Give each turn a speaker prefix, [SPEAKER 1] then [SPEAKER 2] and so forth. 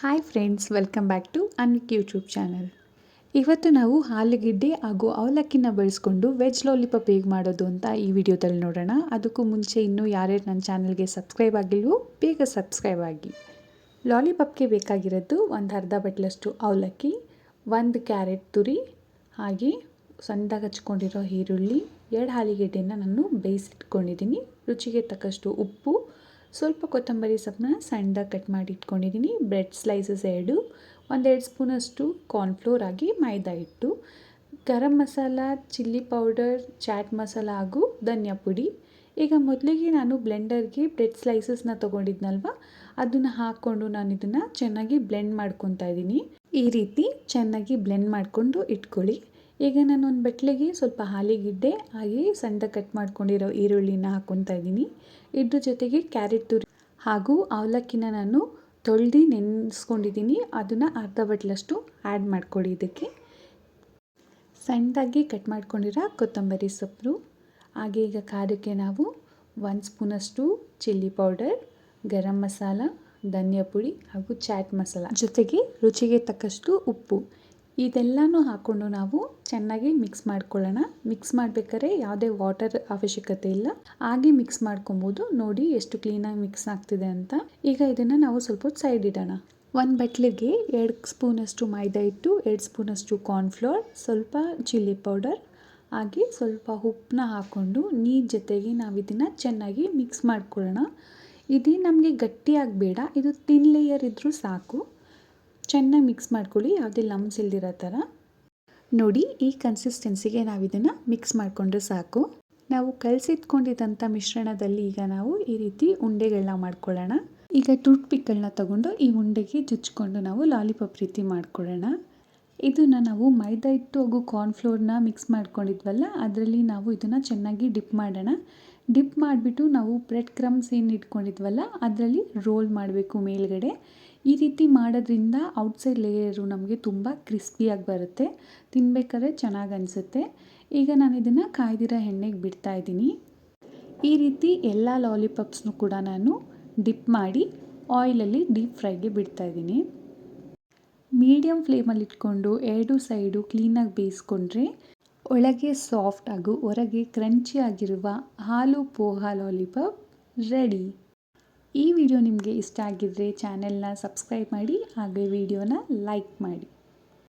[SPEAKER 1] Hi friends, welcome back to Anvik YouTube channel. ಇವತ್ತು ನಾವು ಆಲೂಗೆಡ್ಡೆ ಹಾಗೂ ಅವಲಕ್ಕಿನ ಬಳಸ್ಕೊಂಡು ವೆಜ್ ಲಾಲಿಪಾಪ್ ಹೇಗೆ ಮಾಡೋದು ಅಂತ ಈ ವಿಡಿಯೋದಲ್ಲಿ ನೋಡೋಣ. ಅದಕ್ಕೂ ಮುಂಚೆ ಇನ್ನೂ ಯಾರ್ಯಾರು ನನ್ನ ಚಾನಲ್ಗೆ ಸಬ್ಸ್ಕ್ರೈಬ್ ಆಗಿಲ್ವೋ ಬೇಗ ಸಬ್ಸ್ಕ್ರೈಬ್ ಆಗಿ. ಲಾಲಿಪಾಪ್ಗೆ ಬೇಕಾಗಿರೋದು ಒಂದು ಅರ್ಧ ಬಟ್ಲಷ್ಟು ಅವಲಕ್ಕಿ, ಒಂದು ಕ್ಯಾರೆಟ್ ತುರಿ, ಹಾಗೆ ಸಣ್ಣದಾಗಿ ಹಚ್ಕೊಂಡಿರೋ ಈರುಳ್ಳಿ, 2 ಆಲೂಗೆಡ್ಡೆನ ನಾನು ಬೇಯಿಸಿಟ್ಕೊಂಡಿದ್ದೀನಿ, ರುಚಿಗೆ ತಕ್ಕಷ್ಟು ಉಪ್ಪು, ಸ್ವಲ್ಪ ಕೊತ್ತಂಬರಿ ಸೊಪ್ಪನ್ನ ಸಣ್ಣದಾಗಿ ಕಟ್ ಮಾಡಿ ಇಟ್ಕೊಂಡಿದ್ದೀನಿ, ಬ್ರೆಡ್ ಸ್ಲೈಸಸ್ 2, 1-2 ಸ್ಪೂನಷ್ಟು ಕಾರ್ನ್ಫ್ಲೋರ್ ಆಗಿ ಮೈದಾ ಹಿಟ್ಟು, ಗರಂ ಮಸಾಲ, ಚಿಲ್ಲಿ ಪೌಡರ್, ಚಾಟ್ ಮಸಾಲ ಹಾಗೂ ಧನಿಯಾ ಪುಡಿ. ಈಗ ಮೊದಲಿಗೆ ನಾನು ಬ್ಲೆಂಡರ್ಗೆ ಬ್ರೆಡ್ ಸ್ಲೈಸಸ್ನ ತೊಗೊಂಡಿದ್ನಲ್ವ, ಅದನ್ನು ಹಾಕ್ಕೊಂಡು ನಾನು ಇದನ್ನು ಚೆನ್ನಾಗಿ ಬ್ಲೆಂಡ್ ಮಾಡ್ಕೊತಾ ಇದ್ದೀನಿ. ಈ ರೀತಿ ಚೆನ್ನಾಗಿ ಬ್ಲೆಂಡ್ ಮಾಡಿಕೊಂಡು ಇಟ್ಕೊಳ್ಳಿ. ಈಗ ನಾನು ಒಂದು ಬಟ್ಲಿಗೆ ಸ್ವಲ್ಪ ಆಲೂಗೆಡ್ಡೆ ಹಾಗೆ ಸಣ್ಣದಾಗಿ ಕಟ್ ಮಾಡ್ಕೊಂಡಿರೋ ಈರುಳ್ಳಿನ ಹಾಕ್ಕೊತಾ ಇದ್ದೀನಿ. ಇದ್ರ ಜೊತೆಗೆ ಕ್ಯಾರೆಟ್ ತುರಿ ಹಾಗೂ ಅವಲಕ್ಕಿನ ನಾನು ತೊಳೆದು ನೆನೆಸ್ಕೊಂಡಿದ್ದೀನಿ, ಅದನ್ನು ಅರ್ಧ ಬಟ್ಲಷ್ಟು ಆ್ಯಡ್ ಮಾಡ್ಕೊಳ್ಳಿ. ಇದಕ್ಕೆ ಸಣ್ಣದಾಗಿ ಕಟ್ ಮಾಡ್ಕೊಂಡಿರೋ ಕೊತ್ತಂಬರಿ ಸೊಪ್ಪು, ಹಾಗೆ ಈಗ ಖಾರಕ್ಕೆ ನಾವು 1 ಸ್ಪೂನಷ್ಟು ಚಿಲ್ಲಿ ಪೌಡರ್, ಗರಂ ಮಸಾಲ, ಧನಿಯಾ ಪುಡಿ ಹಾಗೂ ಚಾಟ್ ಮಸಾಲ, ಜೊತೆಗೆ ರುಚಿಗೆ ತಕ್ಕಷ್ಟು ಉಪ್ಪು, ಇದೆಲ್ಲನೂ ಹಾಕ್ಕೊಂಡು ನಾವು ಚೆನ್ನಾಗಿ ಮಿಕ್ಸ್ ಮಾಡ್ಕೊಳ್ಳೋಣ. ಮಿಕ್ಸ್ ಮಾಡಬೇಕಾದ್ರೆ ಯಾವುದೇ ವಾಟರ್ ಅವಶ್ಯಕತೆ ಇಲ್ಲ, ಹಾಗೆ ಮಿಕ್ಸ್ ಮಾಡ್ಕೊಬೋದು. ನೋಡಿ ಎಷ್ಟು ಕ್ಲೀನಾಗಿ ಮಿಕ್ಸ್ ಆಗ್ತಿದೆ ಅಂತ. ಈಗ ಇದನ್ನು ನಾವು ಸ್ವಲ್ಪ ಹೊತ್ತು ಸೈಡ್ ಇಡೋಣ. ಒಂದು ಬಟ್ಲಿಗೆ 2 ಸ್ಪೂನಷ್ಟು ಮೈದಾ ಹಿಟ್ಟು, 2 ಸ್ಪೂನಷ್ಟು ಕಾರ್ನ್ಫ್ಲೋರ್, ಸ್ವಲ್ಪ ಚಿಲ್ಲಿ ಪೌಡರ್ ಹಾಗೆ ಸ್ವಲ್ಪ ಉಪ್ಪನ್ನ ಹಾಕ್ಕೊಂಡು ನೀರು ಜೊತೆಗೆ ನಾವು ಇದನ್ನು ಚೆನ್ನಾಗಿ ಮಿಕ್ಸ್ ಮಾಡ್ಕೊಳ್ಳೋಣ. ಇದು ನಮಗೆ ಗಟ್ಟಿಯಾಗಿ ಬೇಡ, ಇದು ತಿನ್ ಲೇಯರ್ ಇದ್ದರೂ ಸಾಕು. ಚೆನ್ನಾಗಿ ಮಿಕ್ಸ್ ಮಾಡ್ಕೊಳ್ಳಿ, ಯಾವುದೇ ಲಮ್ಸ್ ಇಲ್ದಿರೋ ಥರ. ನೋಡಿ, ಈ ಕನ್ಸಿಸ್ಟೆನ್ಸಿಗೆ ನಾವು ಇದನ್ನು ಮಿಕ್ಸ್ ಮಾಡಿಕೊಂಡ್ರೆ ಸಾಕು. ನಾವು ಕಲಸಿಟ್ಕೊಂಡಿದ್ದಂಥ ಮಿಶ್ರಣದಲ್ಲಿ ಈಗ ನಾವು ಈ ರೀತಿ ಉಂಡೆಗಳನ್ನ ಮಾಡ್ಕೊಳ್ಳೋಣ. ಈಗ ಟೂತ್ ಪಿಕ್ಗಳನ್ನ ತಗೊಂಡು ಈ ಉಂಡೆಗೆ ಜುಚ್ಕೊಂಡು ನಾವು ಲಾಲಿಪಾಪ್ ರೀತಿ ಮಾಡ್ಕೊಳ್ಳೋಣ. ಇದನ್ನು ನಾವು ಮೈದಾ ಹಿಟ್ಟು ಹಾಗೂ ಕಾರ್ನ್ಫ್ಲೋರ್ನ ಮಿಕ್ಸ್ ಮಾಡ್ಕೊಂಡಿದ್ವಲ್ಲ, ಅದರಲ್ಲಿ ನಾವು ಇದನ್ನು ಚೆನ್ನಾಗಿ ಡಿಪ್ ಮಾಡೋಣ. ಡಿಪ್ ಮಾಡಿಬಿಟ್ಟು ನಾವು ಬ್ರೆಡ್ ಕ್ರಮ್ಸ್ ಏನು ಇಟ್ಕೊಂಡಿದ್ವಲ್ಲ ಅದರಲ್ಲಿ ರೋಲ್ ಮಾಡಬೇಕು ಮೇಲ್ಗಡೆ. ಈ ರೀತಿ ಮಾಡೋದ್ರಿಂದ ಔಟ್ಸೈಡ್ ಲೇಯರು ನಮಗೆ ತುಂಬ ಕ್ರಿಸ್ಪಿಯಾಗಿ ಬರುತ್ತೆ, ತಿನ್ನಬೇಕಾದ್ರೆ ಚೆನ್ನಾಗಿ ಅನಿಸುತ್ತೆ. ಈಗ ನಾನು ಇದನ್ನು ಕಾಯ್ದಿರೋ ಎಣ್ಣೆಗೆ ಬಿಡ್ತಾ ಇದ್ದೀನಿ. ಈ ರೀತಿ ಎಲ್ಲ ಲಾಲಿಪಾಪ್ಸ್ನೂ ಕೂಡ ನಾನು ಡಿಪ್ ಮಾಡಿ ಆಯಿಲಲ್ಲಿ ಡೀಪ್ ಫ್ರೈಗೆ ಬಿಡ್ತಾ ಇದ್ದೀನಿ. ಮೀಡಿಯಮ್ ಫ್ಲೇಮಲ್ಲಿ ಇಟ್ಕೊಂಡು 2 ಸೈಡು ಕ್ಲೀನಾಗಿ ಬೇಯಿಸ್ಕೊಂಡ್ರೆ ಒಳಗೆ ಸಾಫ್ಟ್ ಹಾಗೂ ಹೊರಗೆ ಕ್ರಂಚಿ ಆಗಿರುವ ಆಲೂ ಪೋಹಾ ಲಾಲಿಪಾಪ್ ರೆಡಿ. ಈ ವಿಡಿಯೋ ನಿಮಗೆ ಇಷ್ಟ ಆಗಿದ್ದರೆ ಚಾನೆಲ್ನ ಸಬ್ಸ್ಕ್ರೈಬ್ ಮಾಡಿ, ಹಾಗೆ ವಿಡಿಯೋನ ಲೈಕ್ ಮಾಡಿ.